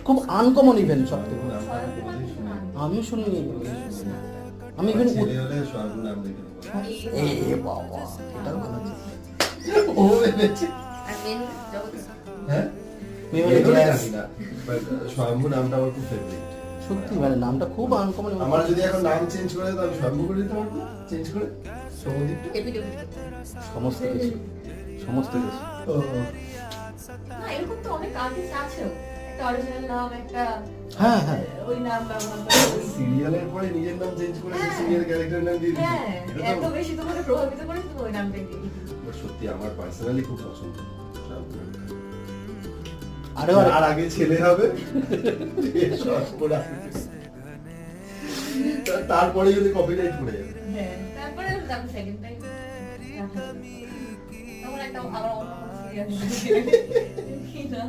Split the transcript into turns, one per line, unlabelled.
খুব uncommon event সব থেকে।
নামটা আমি কোনোদিন শুনিনি।
আমিও শুনিনি, আমি ইভেন
ছেলে হলে স্বয়ম্ভু নাম রেখে দেবো।
এ বাবা, এটাও ভালো আছে।
ও ভেবেছে।
আর মেন জগৎ
হ্যাঁ?
মেয়ে
এগুলো
মানে
জানি না, but স্বয়ম্ভু নামটা আমার খুব ফেভারিট।
সত্যি মানে নামটা খুব আনকমন।
আমার যদি এখন নাম চেঞ্জ করে দিত আমি স্বয়ম্ভু করে দিতে পারবো, চেঞ্জ করে সৌমদীপটা।
এপিডেমিক।
সমস্ত কিছু, সমস্ত কিছু।
ও,
না এরকম তো অনেক আর্টিস্ট আছেও, একটা অরিজিনাল নাম, একটা
হ্যাঁ হ্যাঁ,
ওই নাম ব্যবহার করে ওই
সিরিয়ালের পরে নিজের নাম চেঞ্জ করে
হ্যাঁ।
সিরিয়াল ক্যারেক্টারের নাম দিয়ে দিয়েছে।
হ্যাঁ,
এটা
এত
তো
বেশি তোমাকে প্রভাবিত করেছে তো ওই নামটাই দিয়ে দিয়েছে।
সত্যি আমার পার্সোনালি খুব পছন্দ স্বয়ম্ভু।
আরো
আর আগে ছেলে হবে তারপরে যদি কপিরাইট পড়ে যাবে।
হ্যাঁ, তারপরে আমি সেকেন্ড টাইম তখন একটা আবার অন্য কোনো সিরিয়াল কি নাম